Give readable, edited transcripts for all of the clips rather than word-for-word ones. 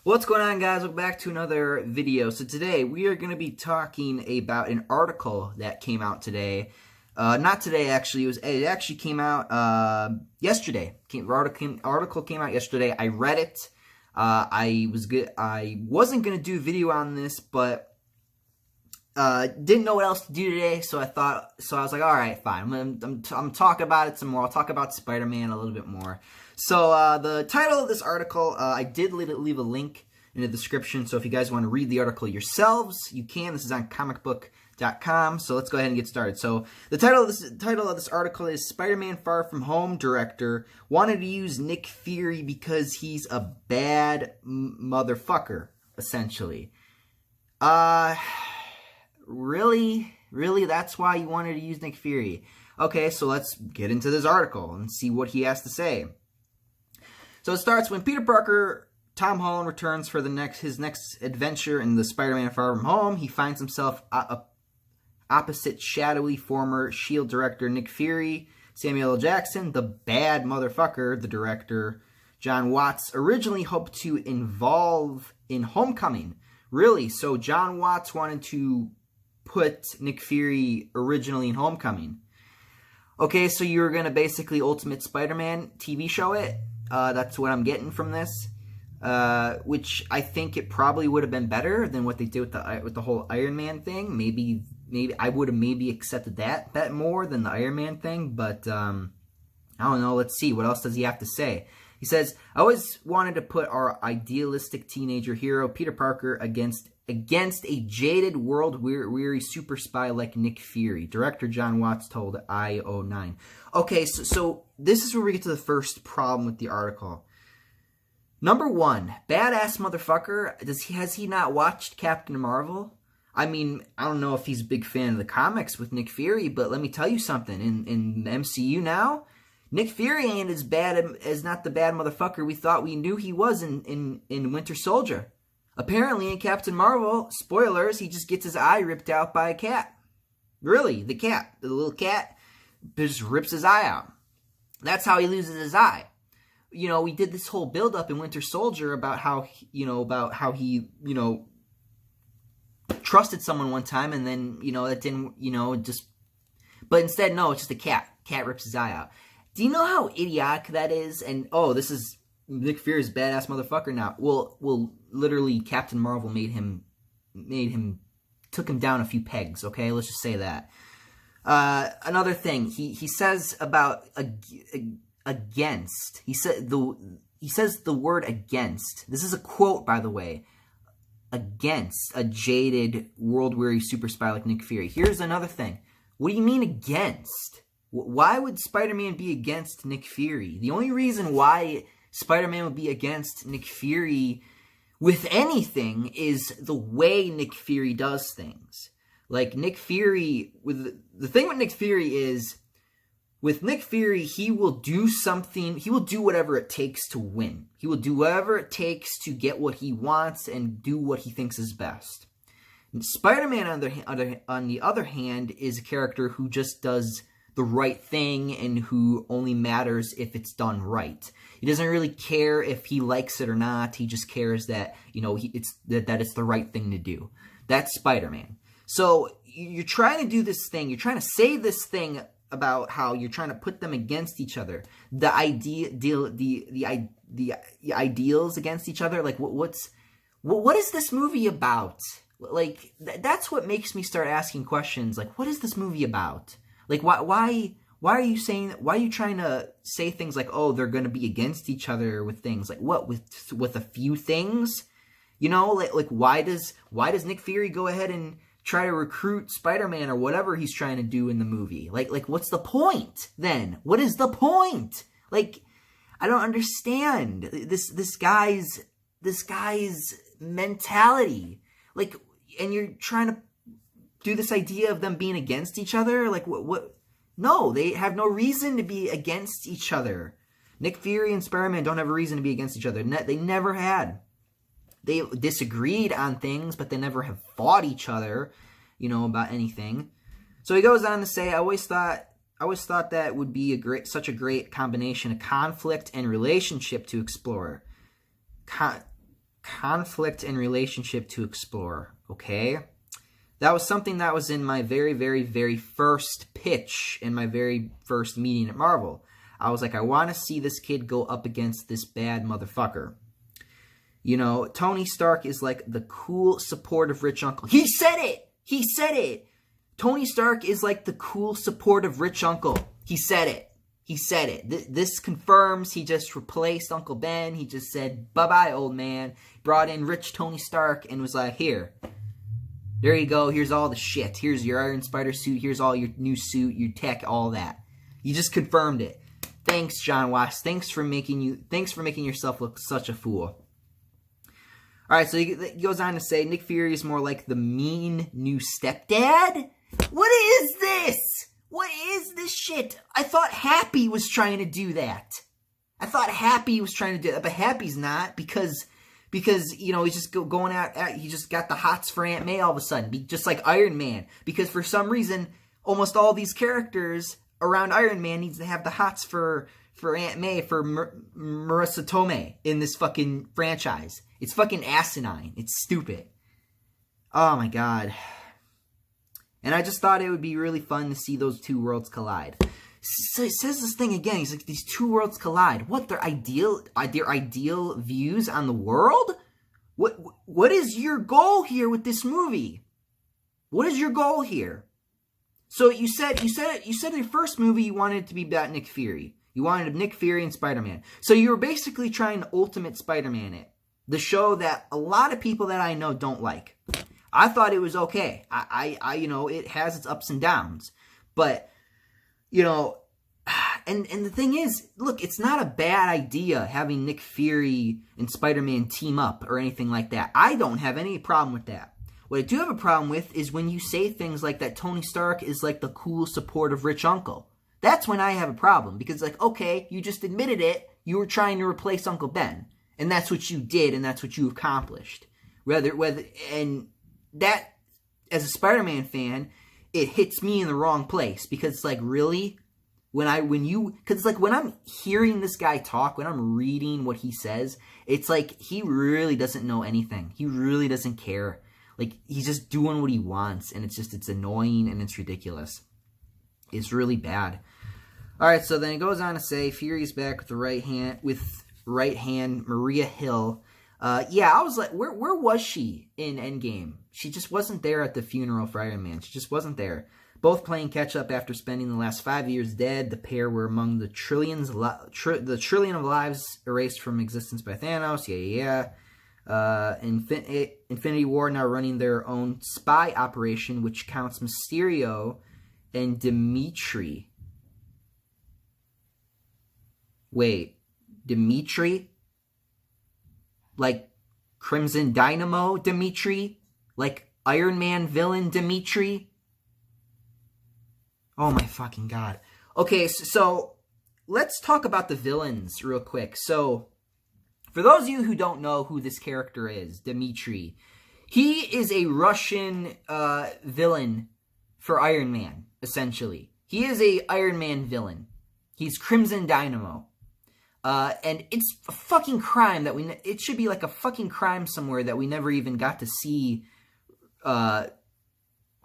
What's going on, guys? Welcome back to another video. So today we are going to be talking about an article that came out today. Not today, actually. It actually came out yesterday. Article came out yesterday. I read it. I wasn't going to do a video on this, but didn't know what else to do today. So I was like, all right, fine. I'm talking about it some more. I'll talk about Spider-Man a little bit more. So the title of this article, I did leave a link in the description. So if you guys want to read the article yourselves, you can. This is on comicbook.com. So let's go ahead and get started. So the title of this article is Spider-Man Far From Home director wanted to use Nick Fury because he's a bad motherfucker, essentially. Really? That's why you wanted to use Nick Fury? Okay, so let's get into this article and see what he has to say. So it starts when Peter Parker, Tom Holland, returns for his next adventure in the Spider-Man Far From Home. He finds himself opposite shadowy former S.H.I.E.L.D. director Nick Fury. Samuel L. Jackson, the bad motherfucker, the director John Watts, originally hoped to involve in Homecoming. Really? So John Watts wanted to put Nick Fury originally in Homecoming. Okay, so you're going to basically Ultimate Spider-Man TV show it? That's what I'm getting from this. Which I think it probably would have been better than what they did with the whole Iron Man thing. Maybe I would have accepted that more than the Iron Man thing, but I don't know. Let's see. What else does he have to say? He says, I always wanted to put our idealistic teenager hero, Peter Parker, against a jaded, world-weary super spy like Nick Fury. Director John Watts told IO9. Okay, so this is where we get to the first problem with the article. Number one, badass motherfucker. Has he not watched Captain Marvel? I mean, I don't know if he's a big fan of the comics with Nick Fury, but let me tell you something. In the MCU now, Nick Fury ain't as bad as not the bad motherfucker we thought we knew he was in Winter Soldier. Apparently, in Captain Marvel, spoilers, he just gets his eye ripped out by a cat. Really, the little cat, just rips his eye out. That's how he loses his eye. You know, we did this whole build-up in Winter Soldier about how he trusted someone one time, and then, that didn't, but instead, no, it's just a cat. Cat rips his eye out. Do you know how idiotic that is? And, oh, this is Nick Fury's badass motherfucker now. Well, literally, Captain Marvel took him down a few pegs, okay? Let's just say that. Another thing, he says about against. He says the word against. This is a quote, by the way. Against a jaded, world-weary super spy like Nick Fury. Here's another thing. What do you mean against? Why would Spider-Man be against Nick Fury? The only reason why Spider-Man would be against Nick Fury with anything is the way Nick Fury does things. Like, Nick Fury, the thing with Nick Fury is, with Nick Fury, he will do something, he will do whatever it takes to win. He will do whatever it takes to get what he wants and do what he thinks is best. And Spider-Man, on the other hand, is a character who just does the right thing and who only matters if it's done right. He doesn't really care if he likes it or not. He just cares that, that it's the right thing to do. That's Spider-Man. So you're trying to do this thing. You're trying to say this thing about how you're trying to put them against each other. The ideals against each other. Like, what is this movie about? Like, that's what makes me start asking questions. Like, what is this movie about? Like, why are you saying, why are you trying to say things like, oh, they're going to be against each other with things? Like, what, with a few things? Like why does Nick Fury go ahead and try to recruit Spider-Man or whatever he's trying to do in the movie? Like what's the point then? What is the point? Like, I don't understand this guy's mentality. Like, and you're trying to do this idea of them being against each other? Like, what? No, they have no reason to be against each other. Nick Fury and Spider-Man don't have a reason to be against each other. They never had. They disagreed on things, but they never have fought each other, about anything. So he goes on to say, I always thought that would be such a great combination of conflict and relationship to explore. conflict and relationship to explore, okay? That was something that was in my very, very, very first pitch in my very first meeting at Marvel. I was like, I want to see this kid go up against this bad motherfucker. You know, Tony Stark is like the cool, supportive rich uncle. He said it! He said it! Tony Stark is like the cool, supportive rich uncle. He said it. He said it. This confirms he just replaced Uncle Ben. He just said, bye-bye, old man. Brought in rich Tony Stark and was like, here. There you go. Here's all the shit. Here's your Iron Spider suit. Here's all your new suit, your tech, all that. You just confirmed it. Thanks, John Watts. Thanks for making yourself look such a fool. Alright, so he goes on to say, Nick Fury is more like the mean new stepdad? What is this? What is this shit? I thought Happy was trying to do that. I thought Happy was trying to do that, but Happy's not because you know, he's just going out, he just got the hots for Aunt May all of a sudden, just like Iron Man. Because for some reason, almost all these characters around Iron Man needs to have the hots for Aunt May, for Marissa Tomei in this fucking franchise. It's fucking asinine. It's stupid. Oh my god. And I just thought it would be really fun to see those two worlds collide. So it says this thing again. He's like, these two worlds collide. What, their ideal views on the world? What is your goal here with this movie? What is your goal here? So you said in your first movie you wanted it to be about Nick Fury. You wanted Nick Fury and Spider-Man. So you were basically trying to Ultimate Spider-Man it. The show that a lot of people that I know don't like. I thought it was okay. I you know, it has its ups and downs. But, you know, and the thing is, look, it's not a bad idea having Nick Fury and Spider-Man team up or anything like that. I don't have any problem with that. What I do have a problem with is when you say things like that Tony Stark is like the cool, supportive, rich uncle. That's when I have a problem. Because, like, okay, you just admitted it. You were trying to replace Uncle Ben. And that's what you did, and that's what you accomplished. And that, as a Spider-Man fan, it hits me in the wrong place. Because it's like, really? Because like when I'm hearing this guy talk, when I'm reading what he says, it's like he really doesn't know anything. He really doesn't care. Like, he's just doing what he wants, and it's annoying, and it's ridiculous. It's really bad. Alright, so then it goes on to say, Fury's back with right hand Maria Hill. Yeah, I was like, where was she in Endgame? She just wasn't there at the funeral for Iron Man. She just wasn't there. Both playing catch-up after spending the last 5 years dead. The pair were among the trillion of lives erased from existence by Thanos. Yeah. Infinity War now running their own spy operation, which counts Mysterio and Dimitri. Wait, Dimitri? Like Crimson Dynamo Dimitri? Like Iron Man villain Dimitri? Oh my fucking god. Okay, so let's talk about the villains real quick. So, for those of you who don't know who this character is, Dimitri, he is a Russian villain for Iron Man, essentially. He is a Iron Man villain. He's Crimson Dynamo. And it's a fucking crime that it should be like a fucking crime somewhere that we never even got to see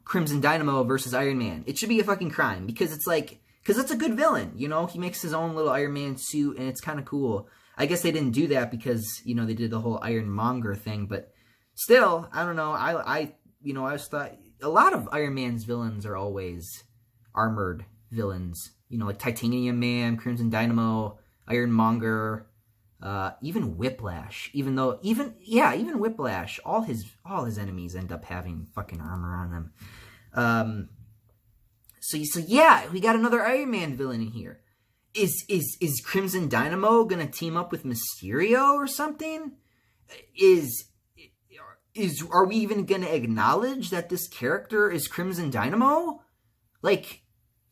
Crimson Dynamo versus Iron Man. It should be a fucking crime because it's a good villain, you know? He makes his own little Iron Man suit and it's kind of cool. I guess they didn't do that because, you know, they did the whole Ironmonger thing, but still, I don't know. I just thought a lot of Iron Man's villains are always armored villains, you know, like Titanium Man, Crimson Dynamo, Ironmonger, even Whiplash. Even Whiplash, all his enemies end up having fucking armor on them. So yeah, we got another Iron Man villain in here. Is Crimson Dynamo gonna team up with Mysterio or something? Are we even gonna acknowledge that this character is Crimson Dynamo? Like,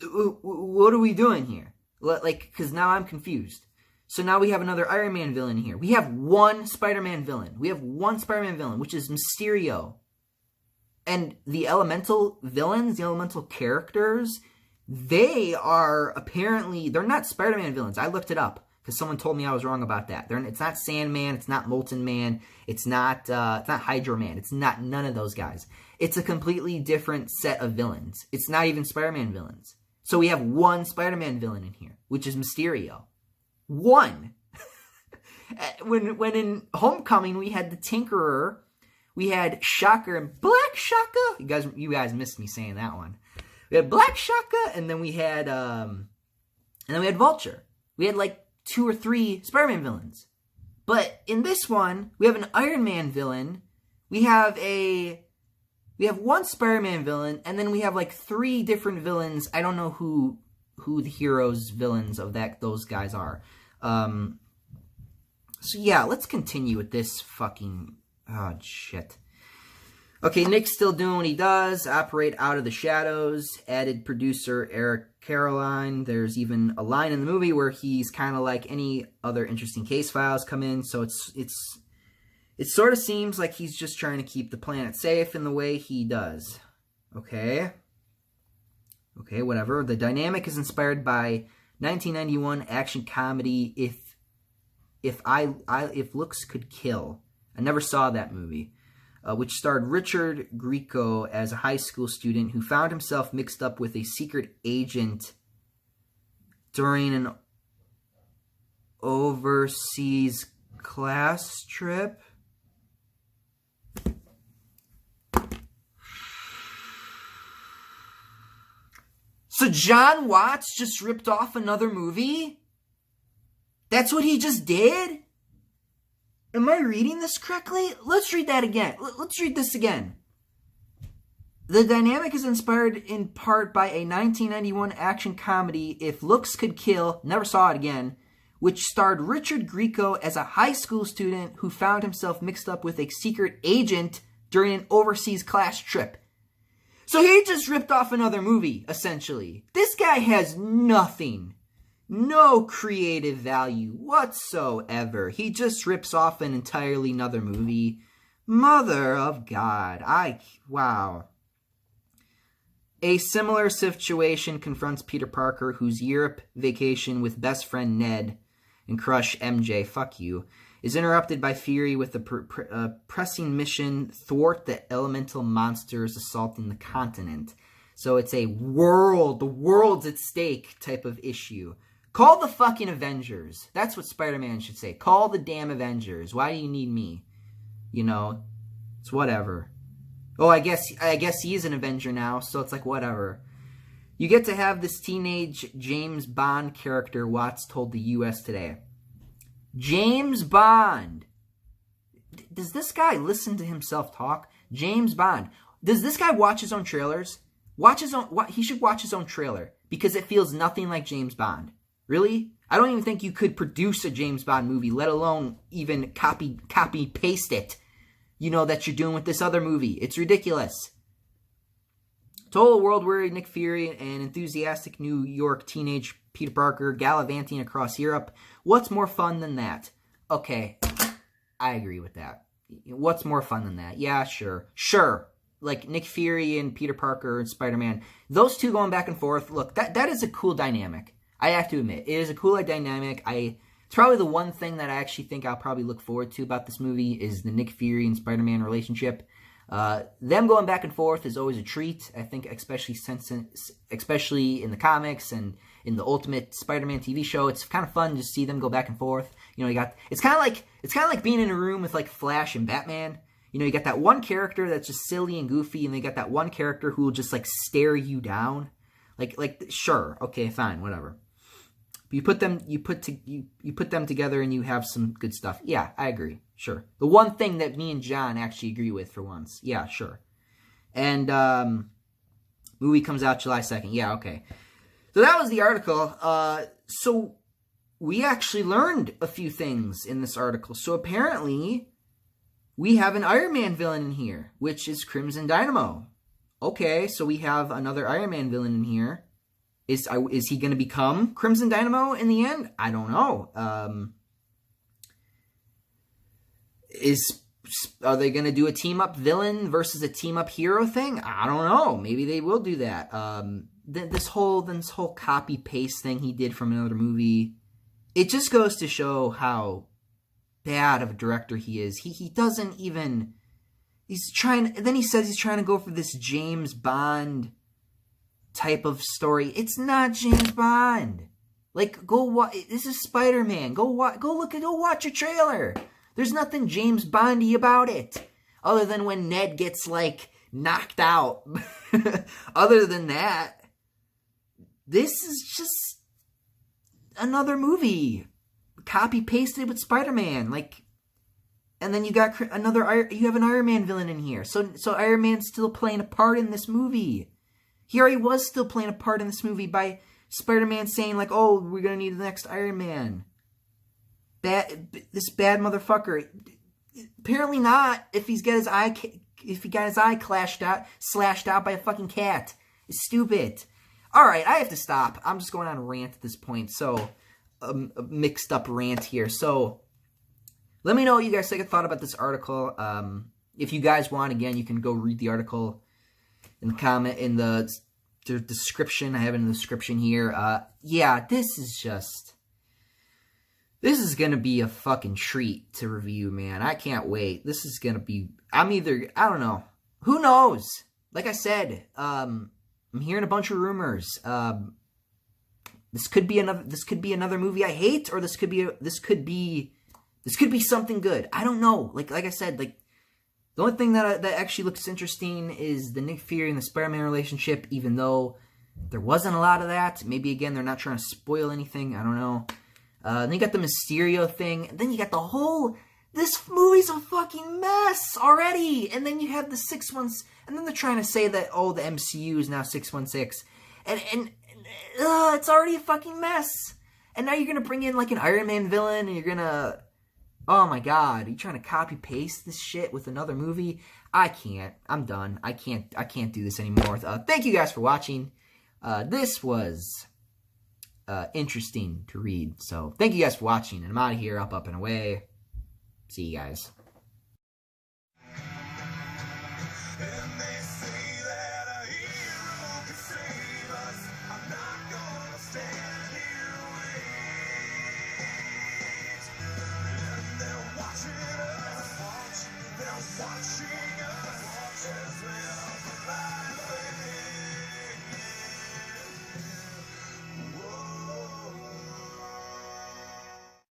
what are we doing here? Like, because now I'm confused. So now we have another Iron Man villain here. We have one Spider-Man villain. Which is Mysterio. And the elemental villains, the elemental characters, they are apparently, they're not Spider-Man villains. I looked it up. because someone told me I was wrong about that. It's not Sandman, it's not Molten Man, it's not Hydro Man, it's not none of those guys. It's a completely different set of villains. It's not even Spider-Man villains. So we have one Spider-Man villain in here, which is Mysterio. One. when in Homecoming we had the Tinkerer, we had Shocker and Black Shaka. You guys missed me saying that one. We had Black Shaka, and then we had Vulture. We had like 2 or 3 Spider-Man villains. But in this one, we have an Iron Man villain. We have one Spider-Man villain, and then we have like 3 different villains. I don't know who the heroes villains of those guys are. So yeah, let's continue with this fucking shit. Okay, Nick's still doing what he does, operate out of the shadows, added producer Eric Caroline. There's even a line in the movie where he's kind of like any other interesting case files come in, so it sort of seems like he's just trying to keep the planet safe in the way he does. Okay, whatever. The dynamic is inspired by 1991 action comedy If Looks Could Kill. I never saw that movie. Which starred Richard Grieco as a high school student who found himself mixed up with a secret agent during an overseas class trip. So John Watts just ripped off another movie? That's what he just did? Am I reading this correctly? Let's read that again. Let's read this again. The dynamic is inspired in part by a 1991 action comedy, If Looks Could Kill, never saw it again, which starred Richard Grieco as a high school student who found himself mixed up with a secret agent during an overseas class trip. So he just ripped off another movie, essentially. This guy has nothing. No creative value whatsoever. He just rips off an entirely another movie. Mother of God. Wow. A similar situation confronts Peter Parker, whose Europe vacation with best friend Ned and crush MJ, fuck you, is interrupted by Fury with a pressing mission thwart the elemental monsters assaulting the continent. So it's the world's at stake type of issue. Call the fucking Avengers. That's what Spider-Man should say. Call the damn Avengers. Why do you need me? You know, it's whatever. Oh, I guess he is an Avenger now, so it's like whatever. You get to have this teenage James Bond character, Watts told the U.S. Today. James Bond. Does this guy listen to himself talk? James Bond. Does this guy watch his own trailers? He should watch his own trailer because it feels nothing like James Bond. Really? I don't even think you could produce a James Bond movie, let alone even copy paste it. You know, that you're doing with this other movie. It's ridiculous. Total world-weary Nick Fury and enthusiastic New York teenage Peter Parker gallivanting across Europe. What's more fun than that? Okay, I agree with that. What's more fun than that? Yeah, sure. Sure. Like Nick Fury and Peter Parker and Spider-Man. Those two going back and forth. Look, that is a cool dynamic. I have to admit, it is a cool dynamic. It's probably the one thing that I actually think I'll probably look forward to about this movie is the Nick Fury and Spider-Man relationship. Them going back and forth is always a treat. I think, especially in the comics and in the Ultimate Spider-Man TV show, it's kind of fun to see them go back and forth. You know, it's kind of like being in a room with like Flash and Batman. You know, you got that one character that's just silly and goofy, and they got that one character who will just like stare you down. Like sure, okay, fine, whatever. You put them together and you have some good stuff. Yeah, I agree. Sure. The one thing that me and John actually agree with for once. Yeah, sure. And movie comes out July 2nd. Yeah, okay. So that was the article. So we actually learned a few things in this article. So apparently we have an Iron Man villain in here, which is Crimson Dynamo. Okay, so we have another Iron Man villain in here. Is he going to become Crimson Dynamo in the end? I don't know. Are they going to do a team-up villain versus a team-up hero thing? I don't know. Maybe they will do that. This whole copy-paste thing he did from another movie, it just goes to show how bad of a director he is. He doesn't even... He's trying... Then he says he's trying to go for this James Bond type of story. It's not James Bond. Like, go watch... This is Spider-Man. Go watch a trailer. There's nothing James Bondy about it. Other than when Ned gets, like, knocked out. Other than that, this is just another movie. Copy-pasted with Spider-Man. Like, and then you got you have an Iron Man villain in here. So Iron Man's still playing a part in this movie. He already was still playing a part in this movie by Spider-Man saying, like, oh, we're going to need the next Iron Man. This bad motherfucker. Apparently not, if he got his eye slashed out by a fucking cat. It's stupid. Alright, I have to stop. I'm just going on a rant at this point. So, a mixed up rant here. So, let me know what you guys think. I thought about this article. If you guys want, again, you can go read the article in the comment, in the description. I have it in the description here. Yeah, this is gonna be a fucking treat to review, man. I can't wait. This is gonna be... I don't know. Who knows? Like I said, I'm hearing a bunch of rumors. This could be another movie I hate, or this could be something good. I don't know. Like I said, like, the only thing that actually looks interesting is the Nick Fury and the Spider-Man relationship, even though there wasn't a lot of that. Maybe, again, they're not trying to spoil anything. I don't know. Then you got the Mysterio thing. And then you got the whole... This movie's a fucking mess already. And then you have the 616... And then they're trying to say that, oh, the MCU is now 616. And it's already a fucking mess. And now you're going to bring in, like, an Iron Man villain, and you're going to... Oh my god, are you trying to copy-paste this shit with another movie? I can't. I'm done. I can't do this anymore. Thank you guys for watching. This was interesting to read. So, thank you guys for watching. And I'm out of here, up, and away. See you guys.